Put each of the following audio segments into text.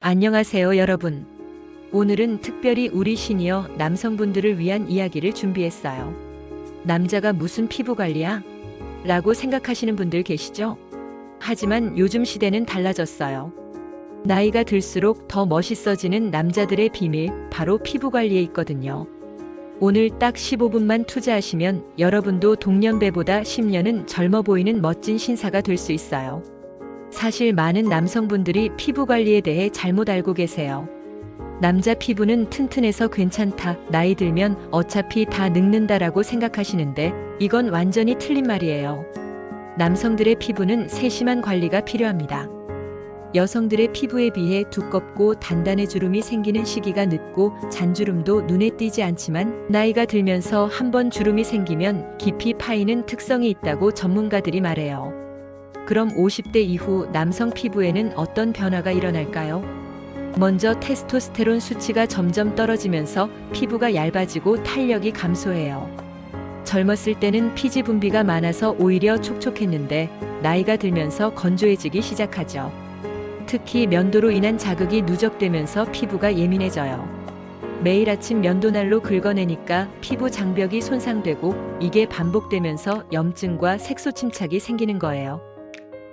안녕하세요, 여러분. 오늘은 특별히 우리 시니어 남성분들을 위한 이야기를 준비했어요. 남자가 무슨 피부 관리야? 라고 생각하시는 분들 계시죠? 하지만 요즘 시대는 달라졌어요. 나이가 들수록 더 멋있어지는 남자들의 비밀, 바로 피부 관리에 있거든요. 오늘 딱 15분만 투자하시면 여러분도 동년배보다 10년은 젊어 보이는 멋진 신사가 될 수 있어요. 사실 많은 남성분들이 피부 관리에 대해 잘못 알고 계세요. 남자 피부는 튼튼해서 괜찮다, 나이 들면 어차피 다 늙는다라고 생각하시는데 이건 완전히 틀린 말이에요. 남성들의 피부는 세심한 관리가 필요합니다. 여성들의 피부에 비해 두껍고 단단해 주름이 생기는 시기가 늦고 잔주름도 눈에 띄지 않지만 나이가 들면서 한번 주름이 생기면 깊이 파이는 특성이 있다고 전문가들이 말해요. 그럼 50대 이후 남성 피부에는 어떤 변화가 일어날까요? 먼저 테스토스테론 수치가 점점 떨어지면서 피부가 얇아지고 탄력이 감소해요. 젊었을 때는 피지 분비가 많아서 오히려 촉촉했는데 나이가 들면서 건조해지기 시작하죠. 특히 면도로 인한 자극이 누적되면서 피부가 예민해져요. 매일 아침 면도날로 긁어내니까 피부 장벽이 손상되고 이게 반복되면서 염증과 색소 침착이 생기는 거예요.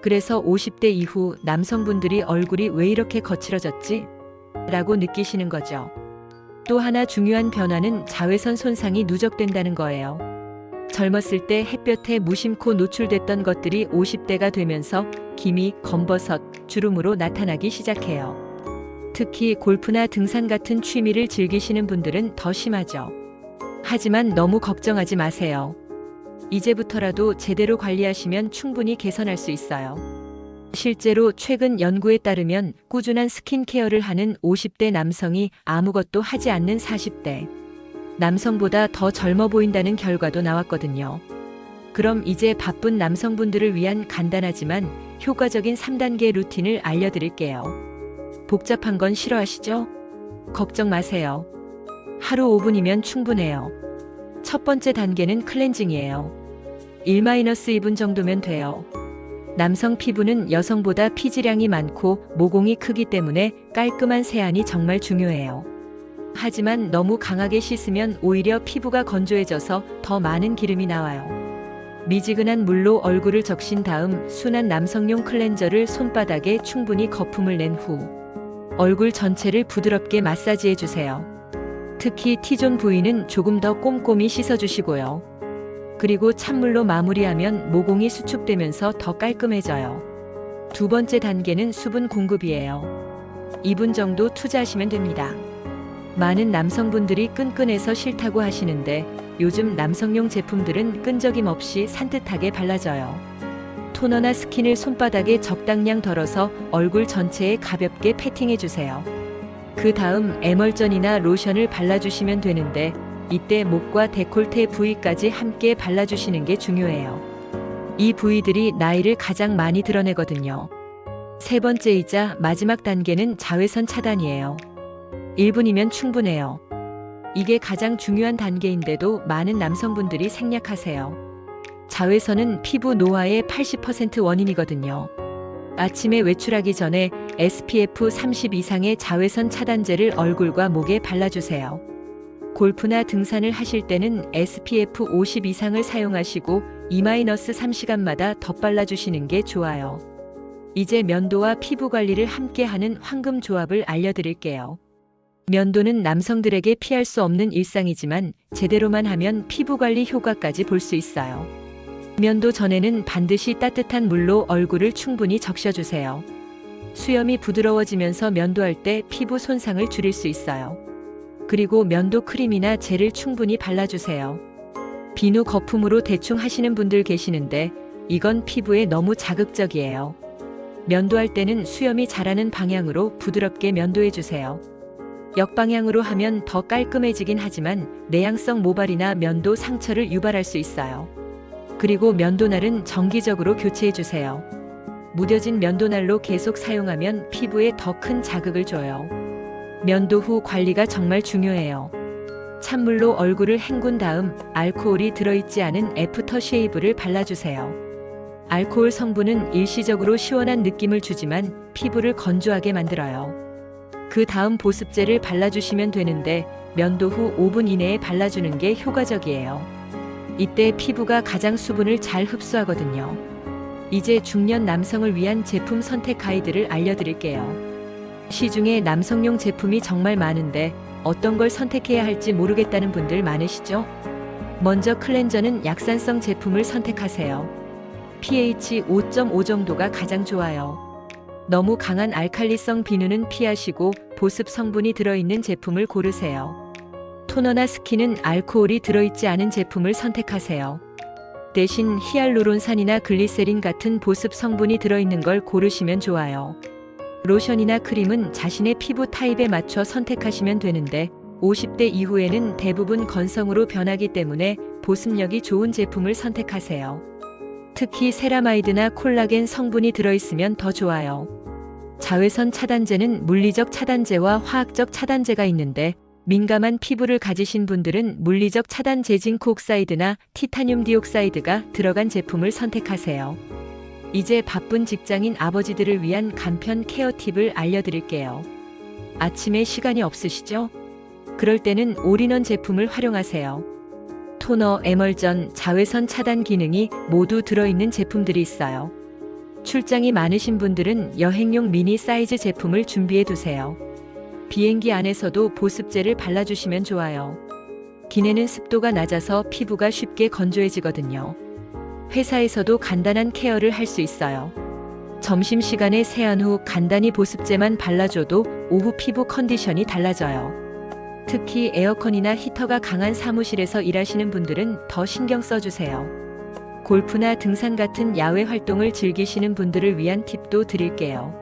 그래서 50대 이후 남성분들이 얼굴이 왜 이렇게 거칠어졌지? 라고 느끼시는 거죠. 또 하나 중요한 변화는 자외선 손상이 누적된다는 거예요. 젊었을 때 햇볕에 무심코 노출됐던 것들이 50대가 되면서 기미, 검버섯, 주름으로 나타나기 시작해요. 특히 골프나 등산 같은 취미를 즐기시는 분들은 더 심하죠. 하지만 너무 걱정하지 마세요. 이제부터라도 제대로 관리하시면 충분히 개선할 수 있어요. 실제로 최근 연구에 따르면 꾸준한 스킨케어를 하는 50대 남성이 아무것도 하지 않는 40대 남성보다 더 젊어 보인다는 결과도 나왔거든요. 그럼 이제 바쁜 남성분들을 위한 간단하지만 효과적인 3단계 루틴을 알려드릴게요. 복잡한 건 싫어하시죠? 걱정 마세요. 하루 5분이면 충분해요. 첫 번째 단계는 클렌징이에요. 1-2분 정도면 돼요. 남성 피부는 여성보다 피지량이 많고 모공이 크기 때문에 깔끔한 세안이 정말 중요해요. 하지만 너무 강하게 씻으면 오히려 피부가 건조해져서 더 많은 기름이 나와요. 미지근한 물로 얼굴을 적신 다음 순한 남성용 클렌저를 손바닥에 충분히 거품을 낸 후 얼굴 전체를 부드럽게 마사지해 주세요. 특히 T존 부위는 조금 더 꼼꼼히 씻어주시고요. 그리고 찬물로 마무리하면 모공이 수축되면서 더 깔끔해져요. 두 번째 단계는 수분 공급이에요. 2분 정도 투자하시면 됩니다. 많은 남성분들이 끈끈해서 싫다고 하시는데 요즘 남성용 제품들은 끈적임 없이 산뜻하게 발라져요. 토너나 스킨을 손바닥에 적당량 덜어서 얼굴 전체에 가볍게 패팅해주세요. 그 다음 에멀전이나 로션을 발라주시면 되는데 이때 목과 데콜테 부위까지 함께 발라주시는 게 중요해요. 이 부위들이 나이를 가장 많이 드러내거든요. 세 번째이자 마지막 단계는 자외선 차단이에요. 1분이면 충분해요. 이게 가장 중요한 단계인데도 많은 남성분들이 생략하세요. 자외선은 피부 노화의 80% 원인이거든요. 아침에 외출하기 전에 SPF 30 이상의 자외선 차단제를 얼굴과 목에 발라주세요. 골프나 등산을 하실 때는 SPF 50 이상을 사용하시고 2-3시간마다 덧발라주시는 게 좋아요. 이제 면도와 피부 관리를 함께하는 황금 조합을 알려드릴게요. 면도는 남성들에게 피할 수 없는 일상이지만 제대로만 하면 피부 관리 효과까지 볼 수 있어요. 면도 전에는 반드시 따뜻한 물로 얼굴을 충분히 적셔주세요. 수염이 부드러워지면서 면도할 때 피부 손상을 줄일 수 있어요. 그리고 면도 크림이나 젤을 충분히 발라주세요. 비누 거품으로 대충 하시는 분들 계시는데 이건 피부에 너무 자극적이에요. 면도할 때는 수염이 자라는 방향으로 부드럽게 면도해주세요. 역방향으로 하면 더 깔끔해지긴 하지만 내향성 모발이나 면도 상처를 유발할 수 있어요. 그리고 면도날은 정기적으로 교체해주세요. 무뎌진 면도날로 계속 사용하면 피부에 더 큰 자극을 줘요. 면도 후 관리가 정말 중요해요. 찬물로 얼굴을 헹군 다음 알코올이 들어있지 않은 애프터 쉐이브를 발라주세요. 알코올 성분은 일시적으로 시원한 느낌을 주지만 피부를 건조하게 만들어요. 그 다음 보습제를 발라주시면 되는데 면도 후 5분 이내에 발라주는 게 효과적이에요. 이때 피부가 가장 수분을 잘 흡수하거든요. 이제 중년 남성을 위한 제품 선택 가이드를 알려드릴게요. 시중에 남성용 제품이 정말 많은데 어떤 걸 선택해야 할지 모르겠다는 분들 많으시죠? 먼저 클렌저는 약산성 제품을 선택하세요. pH 5.5 정도가 가장 좋아요. 너무 강한 알칼리성 비누는 피하시고 보습 성분이 들어있는 제품을 고르세요. 토너나 스킨은 알코올이 들어있지 않은 제품을 선택하세요. 대신 히알루론산이나 글리세린 같은 보습 성분이 들어있는 걸 고르시면 좋아요. 로션이나 크림은 자신의 피부 타입에 맞춰 선택하시면 되는데 50대 이후에는 대부분 건성으로 변하기 때문에 보습력이 좋은 제품을 선택하세요. 특히 세라마이드나 콜라겐 성분이 들어있으면 더 좋아요. 자외선 차단제는 물리적 차단제와 화학적 차단제가 있는데 민감한 피부를 가지신 분들은 물리적 차단제 징크 옥사이드나 티타늄 디옥사이드가 들어간 제품을 선택하세요. 이제 바쁜 직장인 아버지들을 위한 간편 케어 팁을 알려드릴게요. 아침에 시간이 없으시죠? 그럴 때는 올인원 제품을 활용하세요. 토너, 에멀전, 자외선 차단 기능이 모두 들어있는 제품들이 있어요. 출장이 많으신 분들은 여행용 미니 사이즈 제품을 준비해 두세요. 비행기 안에서도 보습제를 발라주시면 좋아요. 기내는 습도가 낮아서 피부가 쉽게 건조해지거든요. 회사에서도 간단한 케어를 할 수 있어요. 점심시간에 세안 후 간단히 보습제만 발라줘도 오후 피부 컨디션이 달라져요. 특히 에어컨이나 히터가 강한 사무실에서 일하시는 분들은 더 신경 써주세요. 골프나 등산 같은 야외 활동을 즐기시는 분들을 위한 팁도 드릴게요.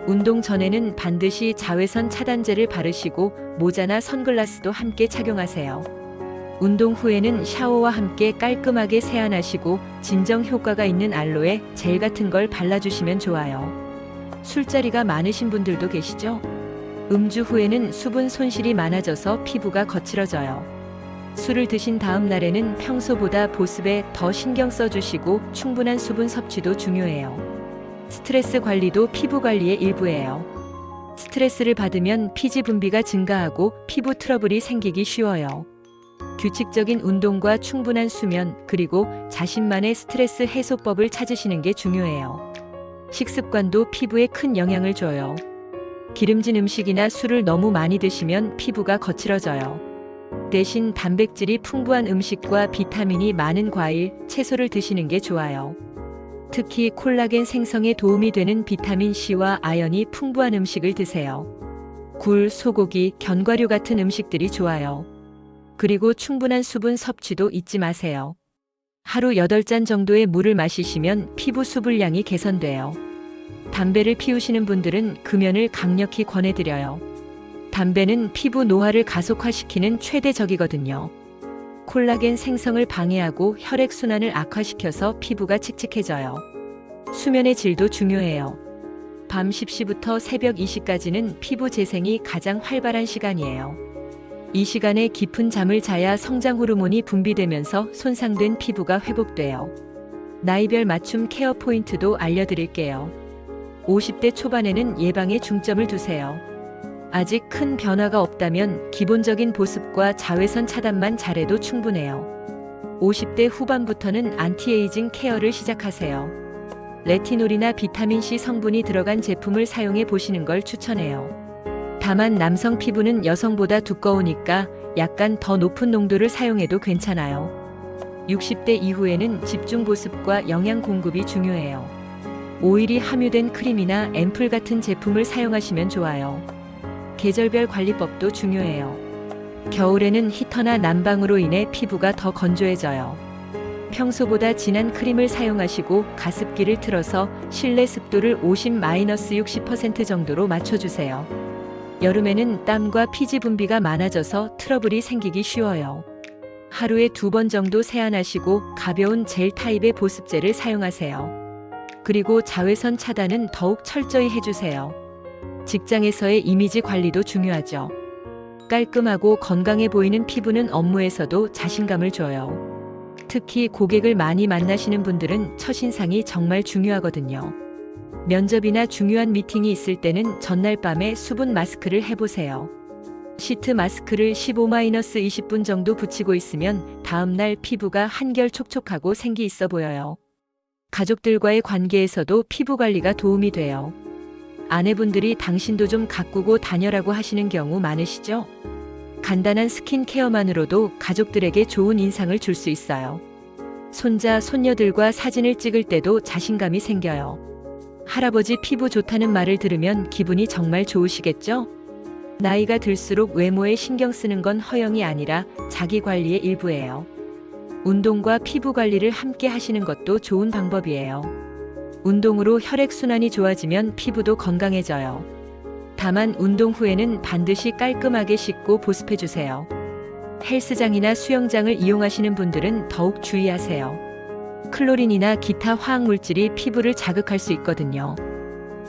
운동 전에는 반드시 자외선 차단제를 바르시고 모자나 선글라스도 함께 착용하세요. 운동 후에는 샤워와 함께 깔끔하게 세안하시고 진정 효과가 있는 알로에 젤 같은 걸 발라주시면 좋아요. 술자리가 많으신 분들도 계시죠? 음주 후에는 수분 손실이 많아져서 피부가 거칠어져요. 술을 드신 다음 날에는 평소보다 보습에 더 신경 써주시고 충분한 수분 섭취도 중요해요. 스트레스 관리도 피부 관리의 일부예요. 스트레스를 받으면 피지 분비가 증가하고 피부 트러블이 생기기 쉬워요. 규칙적인 운동과 충분한 수면, 그리고 자신만의 스트레스 해소법을 찾으시는 게 중요해요. 식습관도 피부에 큰 영향을 줘요. 기름진 음식이나 술을 너무 많이 드시면 피부가 거칠어져요. 대신 단백질이 풍부한 음식과 비타민이 많은 과일, 채소를 드시는 게 좋아요. 특히 콜라겐 생성에 도움이 되는 비타민 C와 아연이 풍부한 음식을 드세요. 굴, 소고기, 견과류 같은 음식들이 좋아요. 그리고 충분한 수분 섭취도 잊지 마세요. 하루 8잔 정도의 물을 마시시면 피부 수분량이 개선돼요. 담배를 피우시는 분들은 금연을 강력히 권해드려요. 담배는 피부 노화를 가속화시키는 최대 적이거든요. 콜라겐 생성을 방해하고 혈액순환을 악화시켜서 피부가 칙칙해져요. 수면의 질도 중요해요. 밤 10시부터 새벽 2시까지는 피부 재생이 가장 활발한 시간이에요. 이 시간에 깊은 잠을 자야 성장 호르몬이 분비되면서 손상된 피부가 회복돼요. 나이별 맞춤 케어 포인트도 알려드릴게요. 50대 초반에는 예방에 중점을 두세요. 아직 큰 변화가 없다면 기본적인 보습과 자외선 차단만 잘해도 충분해요. 50대 후반부터는 안티에이징 케어를 시작하세요. 레티놀이나 비타민C 성분이 들어간 제품을 사용해 보시는 걸 추천해요. 다만 남성 피부는 여성보다 두꺼우니까 약간 더 높은 농도를 사용해도 괜찮아요. 60대 이후에는 집중 보습과 영양 공급이 중요해요. 오일이 함유된 크림이나 앰플 같은 제품을 사용하시면 좋아요. 계절별 관리법도 중요해요. 겨울에는 히터나 난방으로 인해 피부가 더 건조해져요. 평소보다 진한 크림을 사용하시고 가습기를 틀어서 실내 습도를 50-60% 정도로 맞춰주세요. 여름에는 땀과 피지 분비가 많아져서 트러블이 생기기 쉬워요. 하루에 2번 정도 세안하시고 가벼운 젤 타입의 보습제를 사용하세요. 그리고 자외선 차단은 더욱 철저히 해주세요. 직장에서의 이미지 관리도 중요하죠. 깔끔하고 건강해 보이는 피부는 업무에서도 자신감을 줘요. 특히 고객을 많이 만나시는 분들은 첫인상이 정말 중요하거든요. 면접이나 중요한 미팅이 있을 때는 전날 밤에 수분 마스크를 해보세요. 시트 마스크를 15-20분 정도 붙이고 있으면 다음날 피부가 한결 촉촉하고 생기 있어 보여요. 가족들과의 관계에서도 피부 관리가 도움이 돼요. 아내분들이 당신도 좀 가꾸고 다녀라고 하시는 경우 많으시죠? 간단한 스킨케어만으로도 가족들에게 좋은 인상을 줄 수 있어요. 손자, 손녀들과 사진을 찍을 때도 자신감이 생겨요. 할아버지 피부 좋다는 말을 들으면 기분이 정말 좋으시겠죠? 나이가 들수록 외모에 신경 쓰는 건 허영이 아니라 자기 관리의 일부예요. 운동과 피부 관리를 함께 하시는 것도 좋은 방법이에요. 운동으로 혈액순환이 좋아지면 피부도 건강해져요. 다만 운동 후에는 반드시 깔끔하게 씻고 보습해주세요. 헬스장이나 수영장을 이용하시는 분들은 더욱 주의하세요. 클로린이나 기타 화학물질이 피부를 자극할 수 있거든요.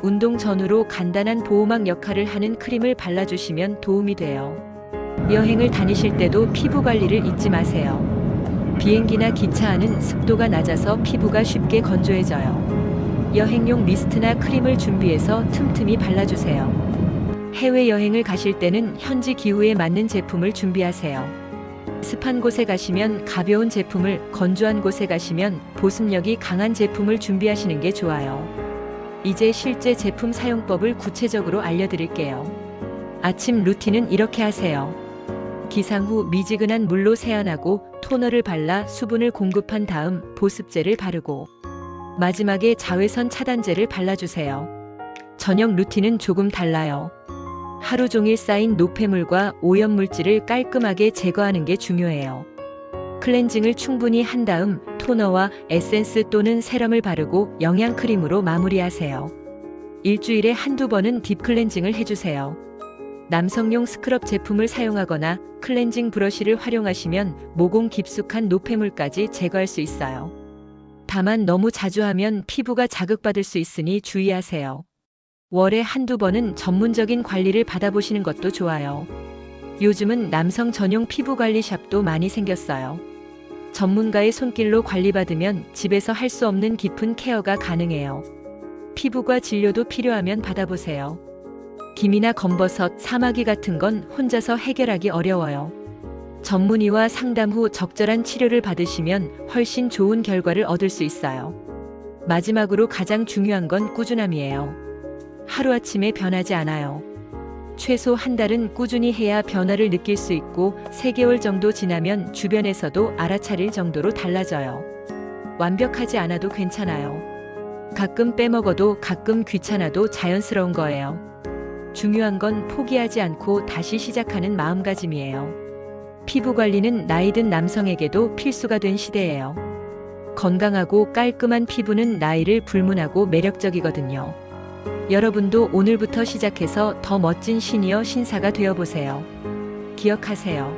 운동 전후로 간단한 보호막 역할을 하는 크림을 발라주시면 도움이 돼요. 여행을 다니실 때도 피부 관리를 잊지 마세요. 비행기나 기차 안은 습도가 낮아서 피부가 쉽게 건조해져요. 여행용 미스트나 크림을 준비해서 틈틈이 발라주세요. 해외여행을 가실 때는 현지 기후에 맞는 제품을 준비하세요. 습한 곳에 가시면 가벼운 제품을, 건조한 곳에 가시면 보습력이 강한 제품을 준비하시는 게 좋아요. 이제 실제 제품 사용법을 구체적으로 알려드릴게요. 아침 루틴은 이렇게 하세요. 기상 후 미지근한 물로 세안하고 토너를 발라 수분을 공급한 다음 보습제를 바르고 마지막에 자외선 차단제를 발라주세요. 저녁 루틴은 조금 달라요. 하루 종일 쌓인 노폐물과 오염물질을 깔끔하게 제거하는 게 중요해요. 클렌징을 충분히 한 다음 토너와 에센스 또는 세럼을 바르고 영양크림으로 마무리하세요. 일주일에 한두 번은 딥클렌징을 해주세요. 남성용 스크럽 제품을 사용하거나 클렌징 브러쉬를 활용하시면 모공 깊숙한 노폐물까지 제거할 수 있어요. 다만 너무 자주 하면 피부가 자극받을 수 있으니 주의하세요. 월에 한두 번은 전문적인 관리를 받아보시는 것도 좋아요. 요즘은 남성 전용 피부 관리 샵도 많이 생겼어요. 전문가의 손길로 관리받으면 집에서 할 수 없는 깊은 케어가 가능해요. 피부과 진료도 필요하면 받아보세요. 기미나 검버섯, 사마귀 같은 건 혼자서 해결하기 어려워요. 전문의와 상담 후 적절한 치료를 받으시면 훨씬 좋은 결과를 얻을 수 있어요. 마지막으로 가장 중요한 건 꾸준함이에요. 하루아침에 변하지 않아요. 최소 한 달은 꾸준히 해야 변화를 느낄 수 있고 3개월 정도 지나면 주변에서도 알아차릴 정도로 달라져요. 완벽하지 않아도 괜찮아요. 가끔 빼먹어도 가끔 귀찮아도 자연스러운 거예요. 중요한 건 포기하지 않고 다시 시작하는 마음가짐이에요. 피부 관리는 나이든 남성에게도 필수가 된 시대예요. 건강하고 깔끔한 피부는 나이를 불문하고 매력적이거든요. 여러분도 오늘부터 시작해서 더 멋진 시니어 신사가 되어보세요. 기억하세요.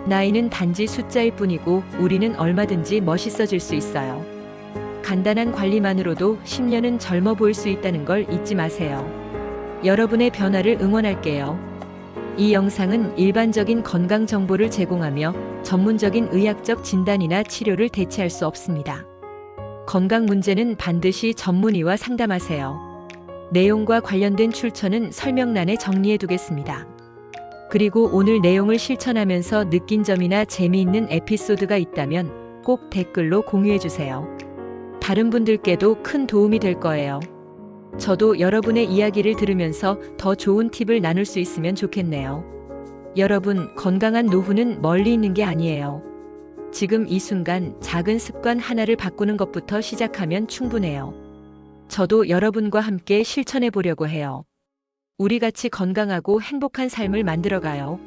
나이는 단지 숫자일 뿐이고 우리는 얼마든지 멋있어질 수 있어요. 간단한 관리만으로도 10년은 젊어 보일 수 있다는 걸 잊지 마세요. 여러분의 변화를 응원할게요. 이 영상은 일반적인 건강 정보를 제공하며 전문적인 의학적 진단이나 치료를 대체할 수 없습니다. 건강 문제는 반드시 전문의와 상담하세요. 내용과 관련된 출처는 설명란에 정리해 두겠습니다. 그리고 오늘 내용을 실천하면서 느낀 점이나 재미있는 에피소드가 있다면 꼭 댓글로 공유해 주세요. 다른 분들께도 큰 도움이 될 거예요. 저도 여러분의 이야기를 들으면서 더 좋은 팁을 나눌 수 있으면 좋겠네요. 여러분, 건강한 노후는 멀리 있는 게 아니에요. 지금 이 순간 작은 습관 하나를 바꾸는 것부터 시작하면 충분해요. 저도 여러분과 함께 실천해 보려고 해요. 우리 같이 건강하고 행복한 삶을 만들어가요.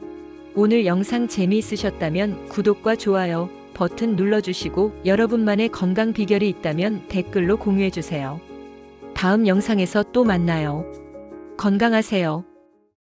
오늘 영상 재미있으셨다면 구독과 좋아요 버튼 눌러주시고 여러분만의 건강 비결이 있다면 댓글로 공유해주세요. 다음 영상에서 또 만나요. 건강하세요.